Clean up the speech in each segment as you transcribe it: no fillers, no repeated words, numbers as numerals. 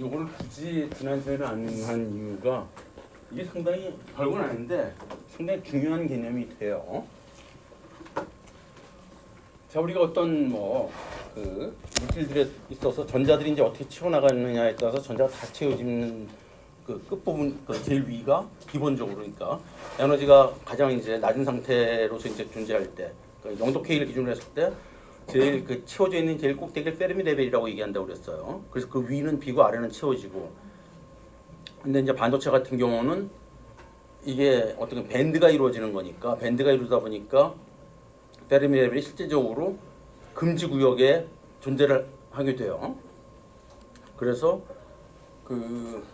요거를 굳이 지난주에는 안 한 이유가 이게 상당히 별건 아닌데 상당히 중요한 개념이 돼요. 자, 우리가 어떤 그 물질들에 있어서 전자들이 이제 어떻게 채워나가느냐에 따라서 전자가 다 채워지는 그 끝부분, 그 제일 위가 기본적으로, 그러니까 에너지가 가장 이제 낮은 상태로서 이제 존재할 때, 그 영도 K를 기준으로 했을 때 제일 그 채워져 있는 제일 꼭대기를 페르미 레벨이라고 얘기한다고 그랬어요. 그래서 그 위는 비고 아래는 채워지고. 근데 이제 반도체 같은 경우는 이게 어떤 밴드가 이루어지는 거니까, 밴드가 이루다 보니까 페르미 레벨이 실제적으로 금지 구역에 존재를 하게 돼요. 그래서 그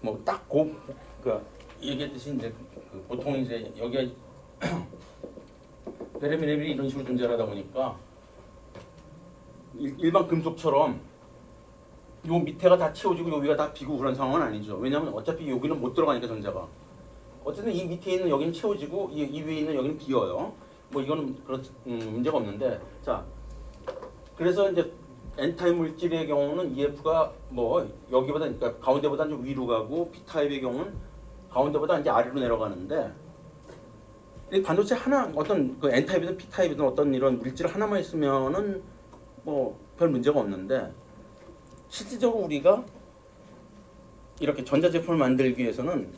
그러니까 얘기했듯이 이제 보통 이제 여기에 페르미 레벨이 이런 식으로 존재를 하다 보니까 일반 금속처럼 요 밑에가 다 채워지고 여기가 다 비고 그런 상황은 아니죠. 왜냐하면 어차피 여기는 못 들어가니까 전자가. 어쨌든 이 밑에 있는 여기는 채워지고 이 위에 있는 여기는 비어요. 뭐 이거는 문제가 없는데, 자, 그래서 이제 N타입 물질의 경우는 EF가 뭐 여기보다, 그러니까 가운데보다 좀 위로 가고, P타입의 경우는 가운데보다 이제 아래로 내려가는데, 이 반도체 하나, 어떤 그 N타입이든 P타입이든 어떤 이런 물질 하나만 있으면은 뭐 별 문제가 없는데, 실질적으로 우리가 이렇게 전자 제품을 만들기 위해서는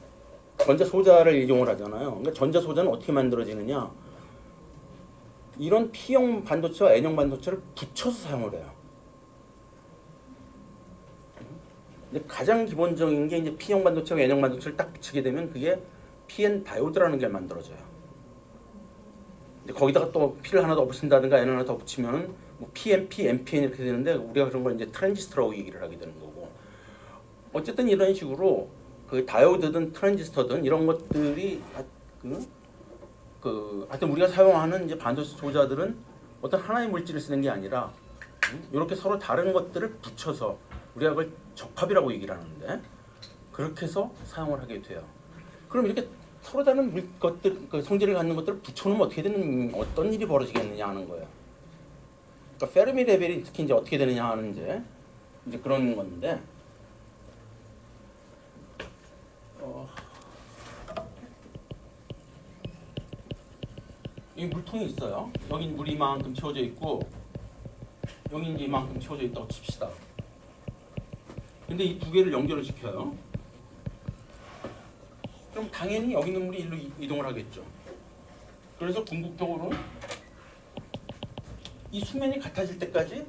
전자 소자를 이용을 하잖아요. 그러니까 전자 소자는 어떻게 만들어지느냐? 이런 P형 반도체와 N형 반도체를 붙여서 사용을 해요. 근데 가장 기본적인 게 이제 P형 반도체와 N형 반도체를 딱 붙이게 되면 그게 PN 다이오드라는 게 만들어져요. 근데 거기다가 또 P를 하나 더 붙인다든가 N 하나 더 붙이면 뭐 PNP, NPN 이렇게 되는데, 우리가 그런 걸 이제 트랜지스터라고 얘기를 하게 되는 거고. 어쨌든 이런 식으로 그 다이오드든 트랜지스터든 이런 것들이 하여튼 우리가 사용하는 이제 반도체 소자들은 어떤 하나의 물질을 쓰는 게 아니라 이렇게 서로 다른 것들을 붙여서 우리가 그걸 적합이라고 얘기를 하는데, 그렇게 해서 사용을 하게 돼요. 그럼 이렇게 서로 다른 것들, 그 성질을 갖는 것들을 붙여놓으면 어떤 일이 벌어지겠느냐 하는 거예요. 그러니까 페르미 레벨이 특히 이제 어떻게 되느냐 하는 이제 그런 건데, 이 물통이 있어요. 여기 물이 이만큼 채워져 있고 여기 이제 이만큼 채워져 있다고 칩시다. 근데 이 두 개를 연결을 시켜요. 그럼 당연히 여기 있는 물이 일로 이동을 하겠죠. 그래서 궁극적으로 이 수면이 같아질 때까지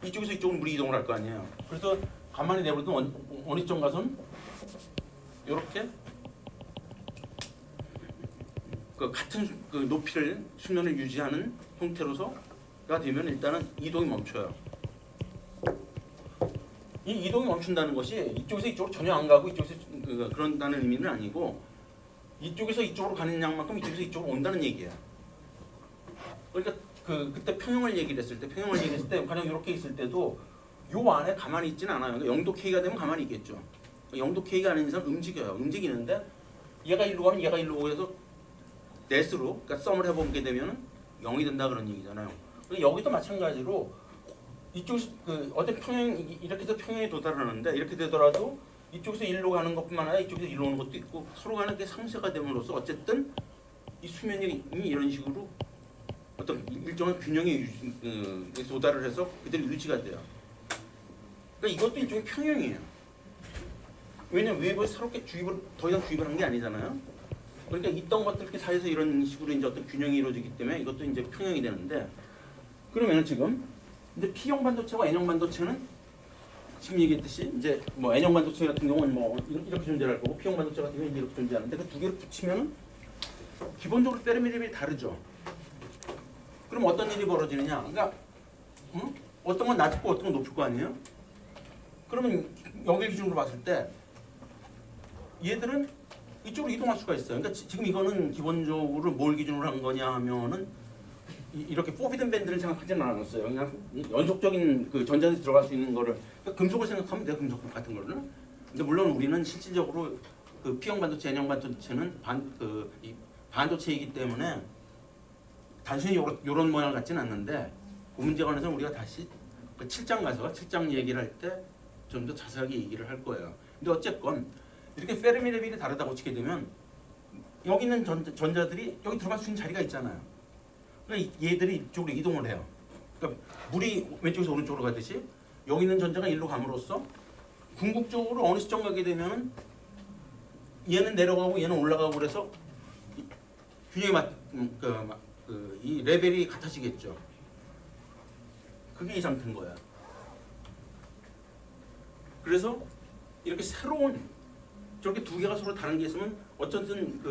이쪽에서 이쪽으로 물이 이동을 할 거 아니에요. 그래서 가만히 내버려두면 어느 쪽 가서는 이렇게 그 같은 그 높이를 수면을 유지하는 형태로서가 되면 일단은 이동이 멈춰요. 이 이동이 멈춘다는 것이 이쪽에서 이쪽으로 전혀 안 가고 이쪽에서 그런다는 의미는 아니고, 이쪽에서 이쪽으로 가는 양만큼 이쪽에서 이쪽으로 온다는 얘기예요. 그러니까 그때 평형을 얘기를 했을 때 가령 이렇게 있을 때도 요 안에 가만히 있지는 않아요. 그러니까 0도 K가 되면 가만히 있겠죠. 0도 K가 아닌 이상 움직여요. 움직이는데 얘가 일로 가면 얘가 일로 오고 해서 넷으로, 그러니까 썸을 해보게 되면 0이 된다 그런 얘기잖아요. 여기도 마찬가지로 이쪽에서 어떤 평행, 이렇게 해서 평행에 도달하는데, 이렇게 되더라도 이쪽에서 일로 가는 것뿐만 아니라 이쪽에서 일로 오는 것도 있고, 서로 가는 게 상쇄가 됨으로써 어쨌든 이 수면이 이런 식으로 어떤 일정한 균형에 도달을 해서 그대로 유지가 돼요. 그러니까 이것도 일종의 평형이에요. 왜냐면 외부에 새롭게 더 이상 주입을 한 게 아니잖아요. 그러니까 있던 것들 사이에서 이런 식으로 이제 어떤 균형이 이루어지기 때문에 이것도 이제 평형이 되는데, 그러면 지금 이제 P형 반도체와 N형 반도체는 지금 얘기했듯이 이제 뭐 N형 반도체 같은 경우는 뭐 이렇게 존재할 거고, P형 반도체 같은 경우는 이렇게 존재하는데, 그 두 개를 붙이면 기본적으로 페르미 레벨이 다르죠. 그럼 어떤 일이 벌어지느냐? 그러니까 어떤 건 낮고 어떤 건 높을 거 아니에요? 그러면 여기 기준으로 봤을 때 얘들은 이쪽으로 이동할 수가 있어요. 그러니까 지금 이거는 기본적으로 뭘 기준으로 한 거냐 하면은 이렇게 포비든 밴드를 생각하지는 않았어요. 그냥 연속적인 그 전자들이 들어갈 수 있는 거를, 그러니까 금속을 생각하면 돼요. 금속 같은 거는. 근데 물론 우리는 실질적으로 그 P형 반도체, N형 반도체는 이 반도체이기 때문에 단순히 이런 모양을 갖지는 않는데, 그 문제에 관해서 우리가 다시 그 7장 가서 7장 얘기를 할 때 좀 더 자세하게 얘기를 할 거예요. 근데 어쨌건 이렇게 페르미 레벨이 다르다고 치게 되면 여기 있는 전자들이 여기 들어갈 수 있는 자리가 있잖아요. 그러니까 얘들이 이쪽으로 이동을 해요. 그러니까 물이 왼쪽에서 오른쪽으로 가듯이 여기 있는 전자가 일로 감으로써 궁극적으로 어느 시점 가게 되면 얘는 내려가고 얘는 올라가고 그래서 균형이 이 레벨이 같아지겠죠. 그게 이 상태인 거야. 그래서 이렇게 새로운 저렇게 두 개가 서로 다른 게 있으면 어쨌든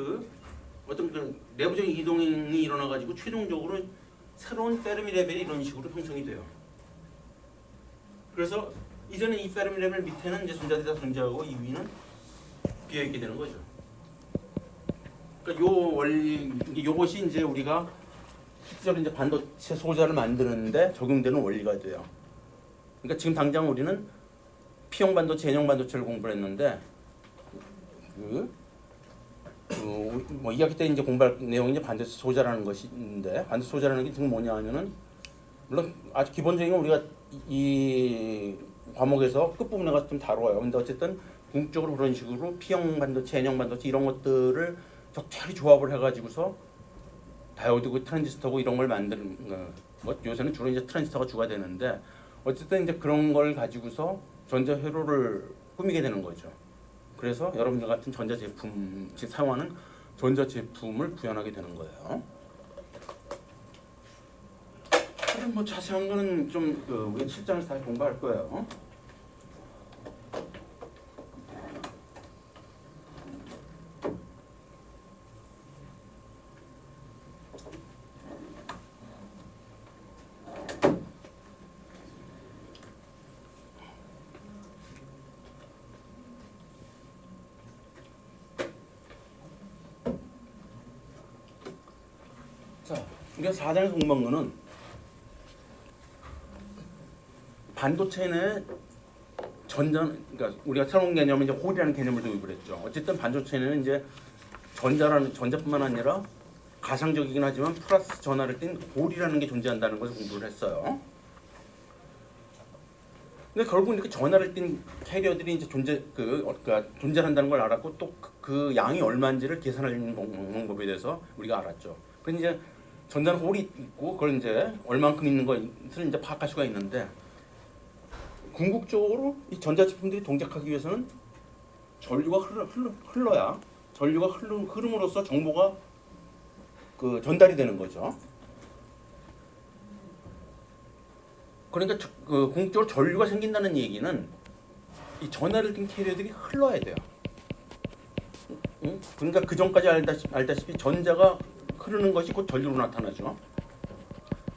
어떤 내부적인 이동이 일어나 가지고 최종적으로 새로운 페르미 레벨이 이런 식으로 형성이 돼요. 그래서 이제는 이 페르미 레벨 밑에는 이제 전자들이 다 존재하고 이 위는 비어 있게 되는 거죠. 그러니까 요 원리 요것이 이제 우리가 실제로 이제 반도체 소자를 만드는데 적용되는 원리가 돼요. 그러니까 지금 당장 우리는 P형 반도체, N형 반도체를 공부를 했는데 뭐 2학기 때 이제 공부할 내용이 이제 반도체 소자라는 것인데 반도체 소자라는 게 지금 뭐냐 하면은 물론 아주 기본적인 건 우리가 이 과목에서 끝부분에 가서 좀 다뤄요. 근데 어쨌든 궁극적으로 그런 식으로 P형 반도체, N형 반도체 이런 것들을 적절히 조합을 해가지고서 다이오드고 트랜지스터고 이런 걸 만드는 뭐 요새는 주로 이제 트랜지스터가 주가 되는데 어쨌든 이제 그런 걸 가지고서 전자 회로를 꾸미게 되는 거죠. 그래서 여러분들 같은 전자 제품 사용하는 전자 제품을 구현하게 되는 거예요. 하여튼 뭐 자세한 거는 좀 우리 7장에서 다시 공부할 거예요. 자, 우리가 4장에서 공부한 거는 반도체는 그러니까 우리가 새로운 개념은 이제 홀이라는 개념을 도입을 했죠. 어쨌든 반도체는 이제 전자뿐만 아니라 가상적이긴 하지만 플러스 전하를 띤 홀이라는 게 존재한다는 것을 공부를 했어요. 근데 결국 이렇게 전하를 띤 캐리어들이 이제 그러니까 존재한다는 걸 알았고 또 그 양이 얼마인지를 계산하는 방법에 대해서 우리가 알았죠. 그래서 이제 전자는 홀이 있고 그걸 이제 얼만큼 있는 것을 이제 파악할 수가 있는데 궁극적으로 이 전자제품들이 동작하기 위해서는 전류가 흘러야 전류가 흐름으로써 정보가 전달이 되는 거죠. 그러니까 궁극적으로 전류가 생긴다는 얘기는 이 전하를 띤 캐리어들이 흘러야 돼요. 응? 그러니까 그 전까지 알다시피 전자가 흐르는 것이 곧 전류로 나타나죠.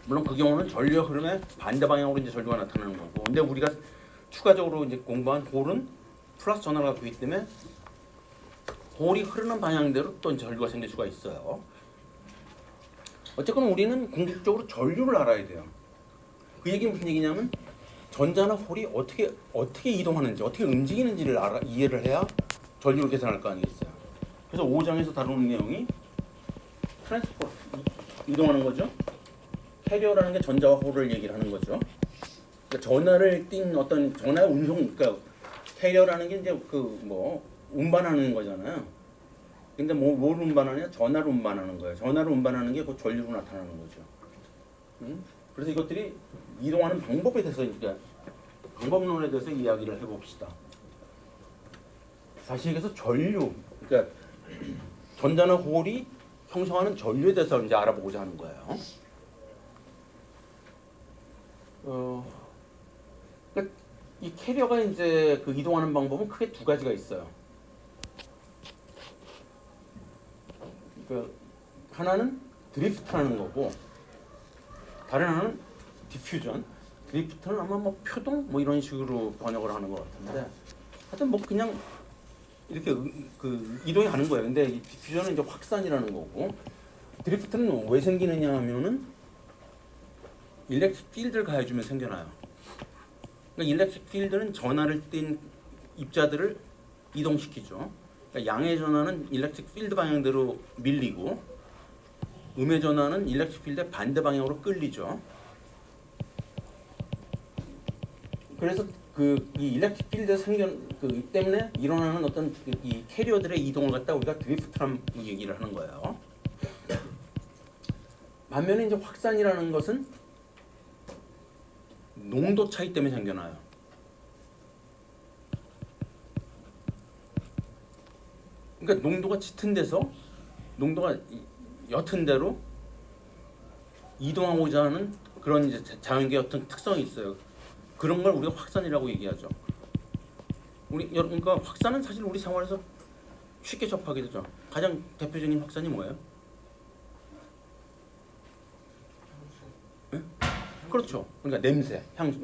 물론 그 경우는 전류의 흐름의 반대 방향으로 이제 전류가 나타나는 거고. 근데 우리가 추가적으로 이제 공부한 홀은 플러스 전하를 갖고 있기 때문에 홀이 흐르는 방향대로 또 전류가 생길 수가 있어요. 어쨌건 우리는 궁극적으로 전류를 알아야 돼요. 그 얘기는 무슨 얘기냐면 전자나 홀이 어떻게 이동하는지, 어떻게 움직이는지를 이해를 해야 전류를 계산할 거 아니겠어요. 그래서 5장에서 다루는 내용이 트랜스포트, 이동하는 거죠. 캐리어라는 게 전자와 홀을 얘기를 하는 거죠. 그러니까 전하를 띤 어떤 전하의 운송, 그러니까 캐리어라는 게 이제 운반하는 거잖아요. 근데 뭘 운반하냐? 전하를 운반하는 거예요. 전하를 운반하는 게 곧 전류로 나타나는 거죠. 그래서 이것들이 이동하는 방법에 대해서 그러니까 방법론에 대해서 이야기를 해봅시다. 다시 얘기해서 전류, 그러니까 전자나 홀이 형성하는 전류에 대해서 이제 알아보고자 하는 거예요. 그러니까 이 캐리어가 이제 이동하는 방법은 크게 두 가지가 있어요. 하나는 드리프트라는 거고, 다른 하나는 디퓨전. 드리프트는 아마 표동 이런 식으로 번역을 하는 것 같은데, 하여튼 그냥 이렇게 이동이 가는 거예요. 근데 이 디퓨전은 이제 확산이라는 거고, 드리프트는 왜 생기느냐 하면은 일렉트릭 필드를 가해주면 생겨나요. 그러니까 일렉트릭 필드는 전하를 띤 입자들을 이동시키죠. 그러니까 양의 전하는 일렉트릭 필드 방향대로 밀리고 음의 전하는 일렉트릭 필드의 반대 방향으로 끌리죠. 그래서 이 일렉트릭 필드 생겨 때문에 일어나는 어떤 이 캐리어들의 이동을 갖다 우리가 드리프트라는 얘기를 하는 거예요. 반면에 이제 확산이라는 것은 농도 차이 때문에 생겨나요. 그러니까 농도가 짙은 데서 농도가 옅은 데로 이동하고자 하는 그런 이제 자연계 어떤 특성이 있어요. 그런 걸 우리가 확산이라고 얘기하죠. 그러니까 확산은 사실 우리 생활에서 쉽게 접하게 되죠. 가장 대표적인 확산이 뭐예요? 네? 그렇죠. 그러니까 냄새, 향수.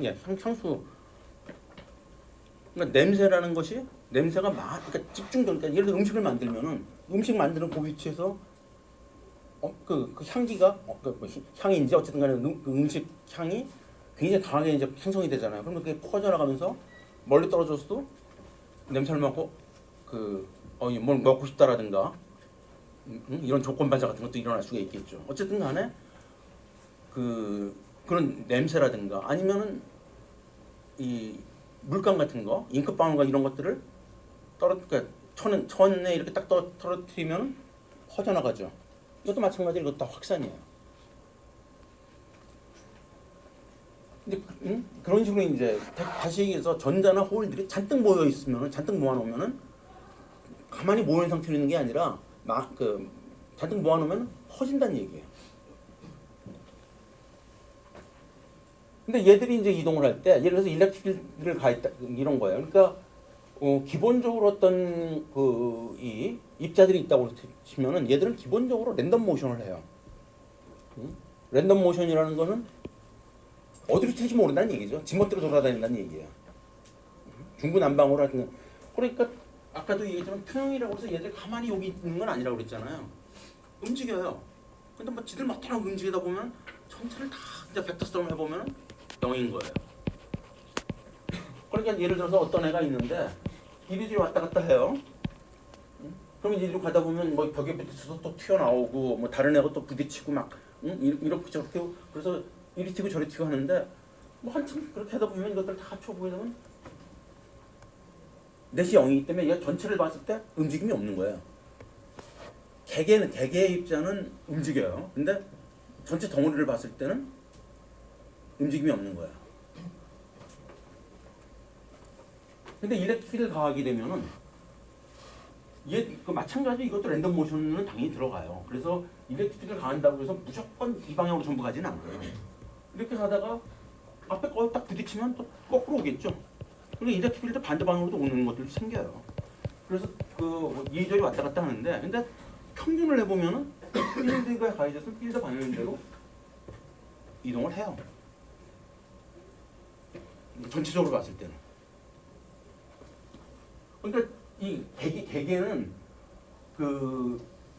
그러니까 냄새라는 것이 냄새가 그러니까 집중되니까 예를 들어 음식을 만들면은 음식 만드는 그 위치에서 그 향기가 향인지 어쨌든 간에 그 음식 향이 굉장히 강하게 이제 생성이 되잖아요. 그러면 그게 퍼져나가면서 멀리 떨어져서도 냄새를 맡고 뭘 먹고 싶다라든가 이런 조건 반사 같은 것도 일어날 수가 있겠죠. 어쨌든 간에 그런 냄새라든가 아니면은 이 물감 같은 거, 잉크방울과 이런 것들을 그러니까 천에 이렇게 딱 떨어뜨리면 퍼져나가죠. 이것도 마찬가지로 이것도 다 확산이에요. 근데 그런 식으로 이제 다시 얘기해서 전자나 홀들이 잔뜩 모여 있으면 잔뜩 모아놓으면은 가만히 모인 상태로 있는 게 아니라 잔뜩 모아놓으면 퍼진다는 얘기예요. 근데 얘들이 이제 이동을 할 때 예를 들어서 일렉트릭 필드를 가했다 이런 거예요. 그러니까 기본적으로 어떤 이 입자들이 있다고 치면은 얘들은 기본적으로 랜덤 모션을 해요. 랜덤 모션이라는 거는 어디로 튈지 모른다는 얘기죠. 지멋대로 돌아다닌다는 얘기예요. 중구난방으로 하여튼 그러니까 아까도 얘기했지만 투영이라고 해서 얘들 가만히 여기 있는 건 아니라고 그랬잖아요. 움직여요. 근데 뭐 지들 막대로 움직이다 보면 전체를 다 이제 벡터 싸움 해보면 0인 거예요. 그러니까 예를 들어서 어떤 애가 있는데 이리저리 왔다 갔다 해요. 그러면 이리로 가다 보면 뭐 벽에 부딪혀서 또 튀어나오고 뭐 다른 애가 또 부딪히고 막 이렇게 저렇게 그래서 이리 튀고 저리 튀고 하는데 뭐 한참 그렇게 하다 보면 이것들 다 합쳐보게 되면 넷이 0이기 때문에 얘 전체를 봤을 때 움직임이 없는 거예요. 개개의 입자는 움직여요. 근데 전체 덩어리를 봤을 때는 움직임이 없는 거예요. 근데 일렉트릭 필드 가하게 되면은 마찬가지로 이것도 랜덤 모션은 당연히 들어가요. 그래서 일렉트릭 필드를 가한다고 해서 무조건 이 방향으로 전부 가지는 않아요. 이렇게 가다가 앞에 거 딱 부딪히면 또 거꾸로 오겠죠. 그러니까 일렉트릭 필드 반대 방향으로도 오는 것들이 생겨요. 그래서 이리저리 왔다 갔다 하는데 근데 평균을 해보면은 필드가 가해져서 필드 방향대로 이동을 해요. 전체적으로 봤을 때는. 그러니까 이 개개는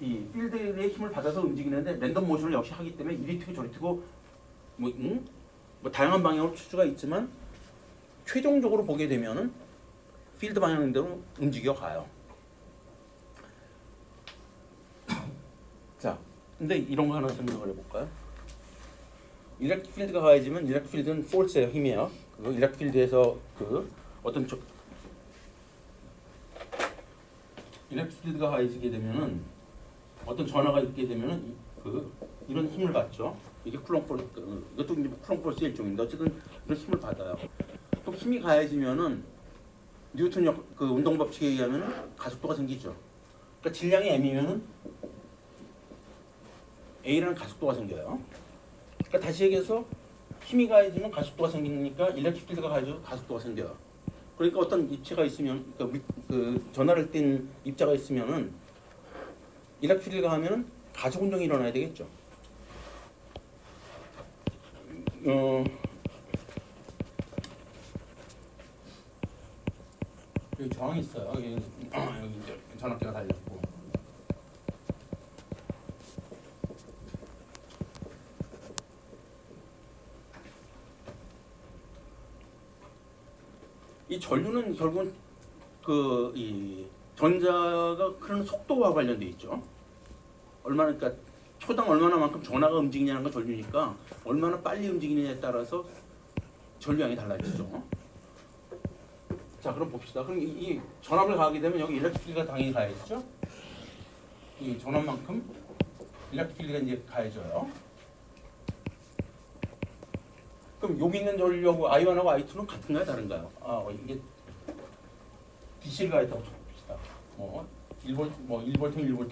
이 필드의 힘을 받아서 움직이는데 랜덤 모션을 역시 하기 때문에 이리 튀고 저리 튀고 뭐 다양한 방향으로 추수가 있지만 최종적으로 보게 되면은 필드 방향대로 움직여 가요. 자, 근데 이런 거 하나 생각을 해볼까요? 일렉트릭 필드가 가해지면 일렉트릭 필드는 폴스예요, 힘이에요. 일렉트릭 필드에서 어떤 일렉트릭 필드가 가해지게 되면은 어떤 전하가 있게 되면은 이런 힘을 받죠. 이게 이것도 이제 쿨롱 폴스의 일종인데 어쨌든 이런 힘을 받아요. 또 힘이 가해지면은 뉴턴 운동 법칙에 의하면 가속도가 생기죠. 그러니까 질량이 m이면은 a라는 가속도가 생겨요. 그러니까 다시 얘기해서 힘이 가해지면 가속도가 생기니까 일렉트릭 필드가 가해져서 가속도가 생겨요. 그러니까 어떤 입체가 있으면 전하를 띤 입자가 있으면은 일렉트릭 필드가 하면은 가속 운동이 일어나야 되겠죠. 여기 저항이 있어요. 여기 이제 전압계가 달렸고. 이 전류는 결국은 이 전자가 흐르는 속도와 관련돼 있죠. 그러니까 초당 얼마나만큼 전하가 움직이냐는 건 전류니까 얼마나 빨리 움직이느냐에 따라서 전류량이 달라지죠. 자, 그럼 봅시다. 그럼 이 전압을 가하게 되면 여기 일렉트릭 필드가 당연히 가야겠죠? 이 전압만큼 일렉트릭 필드가 이제 가해져요. 그럼 여기 있는 전류하고 I1하고 I2는 같은가요, 다른가요? 이게 DC를 가했다고 봅시다. 1V, 1V, 1V